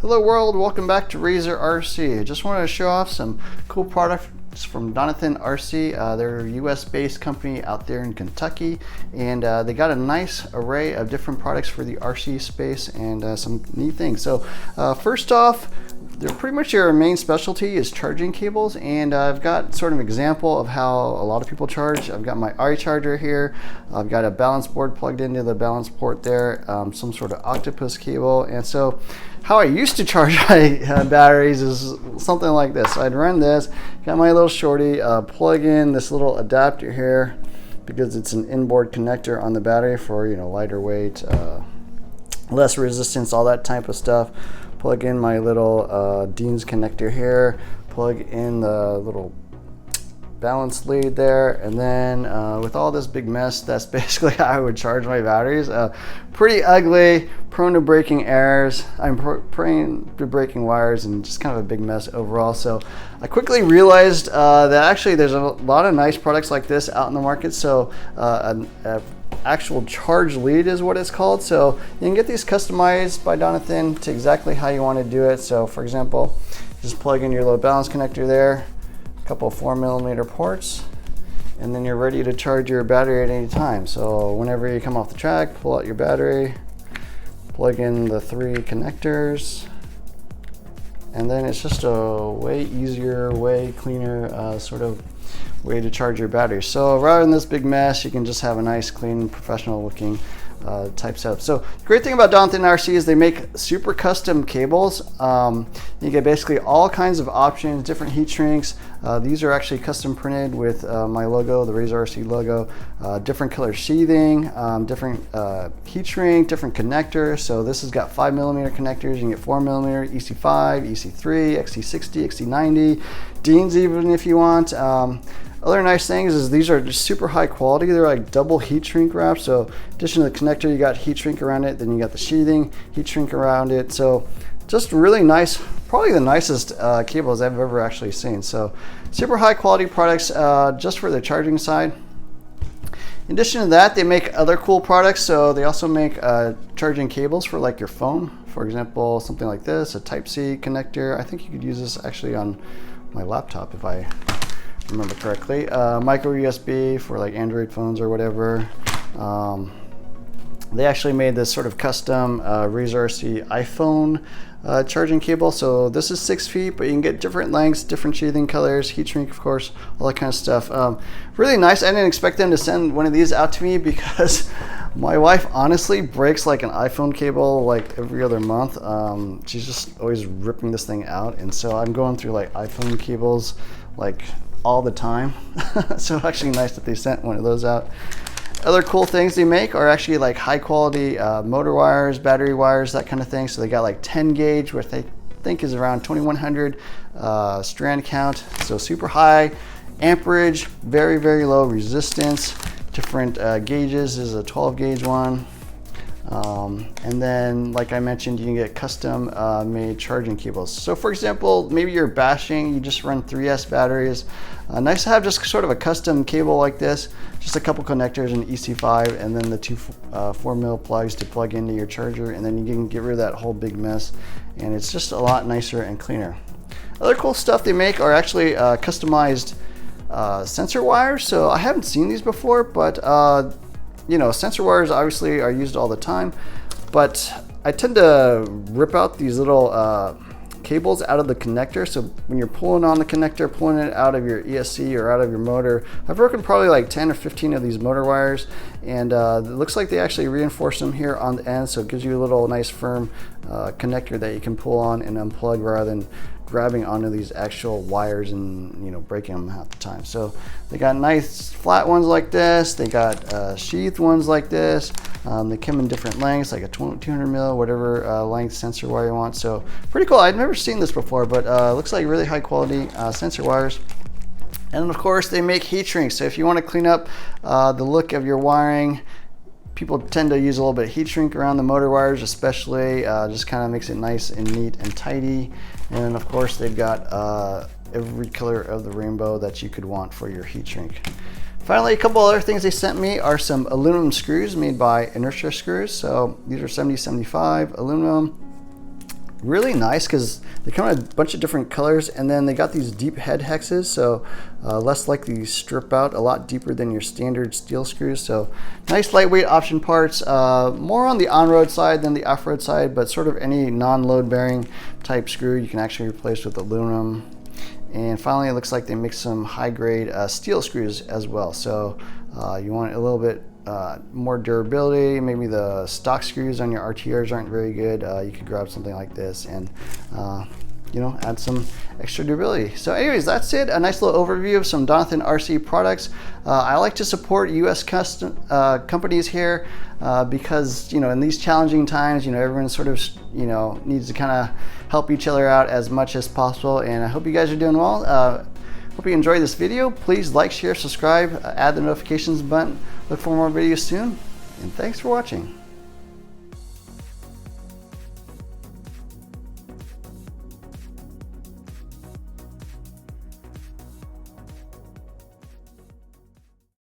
Hello world, welcome back to Razor RC. I just wanted to show off some cool products from Donathan RC. They're a US based company out there in Kentucky, and they got a nice array of different products for the RC space and some neat things. So first off, they're pretty much your main specialty is charging cables, and I've got sort of an example of how a lot of people charge. I've got my iCharger here. I've got a balance board plugged into the balance port there, some sort of octopus cable, and so how I used to charge my batteries is something like this. So I'd run this, got my little shorty, plug in this little adapter here because it's an inboard connector on the battery for, you know, lighter weight, less resistance, all that type of stuff. Plug in my little Dean's connector here, plug in the little balance lead there, and then with all this big mess, that's basically how I would charge my batteries. Pretty ugly, prone to breaking errors. I'm prone to breaking wires, and just kind of a big mess overall. So I quickly realized that actually there's a lot of nice products like this out in the market. So an actual charge lead is what it's called. So you can get these customized by Donathan to exactly how you want to do it. So for example, just plug in your little balance connector there, couple 4mm ports, and then you're ready to charge your battery at any time. So whenever you come off the track, pull out your battery, plug in the 3 connectors, and then it's just a way easier, way cleaner sort of way to charge your battery. So rather than this big mess, you can just have a nice, clean, professional looking type setup. So the great thing about Donathan RC is they make super custom cables. You get basically all kinds of options, different heat shrinks. These are actually custom printed with my logo, the Razor RC logo, different color sheathing, different heat shrink, different connectors. So this has got 5mm connectors. You can get 4mm, EC5, EC3, XT60, XT90, Deans even if you want. Other nice things is these are just super high quality. They're like double heat shrink wraps. So in addition to the connector, you got heat shrink around it, then you got the sheathing, heat shrink around it. So just really nice, probably the nicest cables I've ever actually seen. So super high quality products just for the charging side. In addition to that, they make other cool products. So they also make charging cables for like your phone. For example, something like this, a Type-C connector. I think you could use this actually on my laptop if I remember correctly. Micro USB for like Android phones or whatever. They actually made this sort of custom Razor RC iPhone charging cable. So this is 6 feet, but you can get different lengths, different sheathing colors, heat shrink, of course, all that kind of stuff. Really nice. I didn't expect them to send one of these out to me because my wife honestly breaks like an iPhone cable like every other month. She's just always ripping this thing out, and so I'm going through like iPhone cables like all the time. So actually nice that they sent one of those out. Other cool things they make are actually like high quality motor wires, battery wires, that kind of thing. So they got like 10 gauge, which they think is around 2100 strand count. So super high amperage, very, very low resistance. Different gauges. This is a 12 gauge one. And then, like I mentioned, you can get custom made charging cables. So for example, maybe you're bashing, you just run 3S batteries. Nice to have just sort of a custom cable like this, just a couple connectors and EC5, and then the 2 4mm plugs to plug into your charger, and then you can get rid of that whole big mess, and it's just a lot nicer and cleaner. Other cool stuff they make are actually customized sensor wires. So I haven't seen these before, but you know, sensor wires obviously are used all the time, but I tend to rip out these little cables out of the connector. So when you're pulling on the connector, pulling it out of your ESC or out of your motor, I've broken probably like 10 or 15 of these motor wires, and it looks like they actually reinforce them here on the end, so it gives you a little nice firm connector that you can pull on and unplug rather than grabbing onto these actual wires and, you know, breaking them half the time. So they got nice flat ones like this. They got sheathed ones like this. They come in different lengths, like a 200mm, whatever length sensor wire you want. So pretty cool. I've never seen this before, but looks like really high quality sensor wires. And of course they make heat shrinks. So if you want to clean up the look of your wiring, people tend to use a little bit of heat shrink around the motor wires, especially. Just kind of makes it nice and neat and tidy. And of course they've got every color of the rainbow that you could want for your heat shrink. Finally, a couple other things they sent me are some aluminum screws made by Inertia Screws. So these are 7075 aluminum. really nice because they come in a bunch of different colors, and then they got these deep head hexes, so less likely to strip out, a lot deeper than your standard steel screws. So nice lightweight option parts, more on the on-road side than the off-road side, but sort of any non-load bearing type screw you can actually replace with aluminum. And finally, it looks like they make some high-grade steel screws as well. So you want a little bit more durability. Maybe the stock screws on your RTRs aren't very good. You could grab something like this and you know, add some extra durability. So anyways, that's it. A nice little overview of some Donathan RC products. I like to support US custom companies here because, you know, in these challenging times, you know, everyone sort of, you know, needs to kind of help each other out as much as possible. And I hope you guys are doing well. Hope you enjoyed this video. Please like, share, subscribe, add the notifications button. Look for more videos soon, and thanks for watching.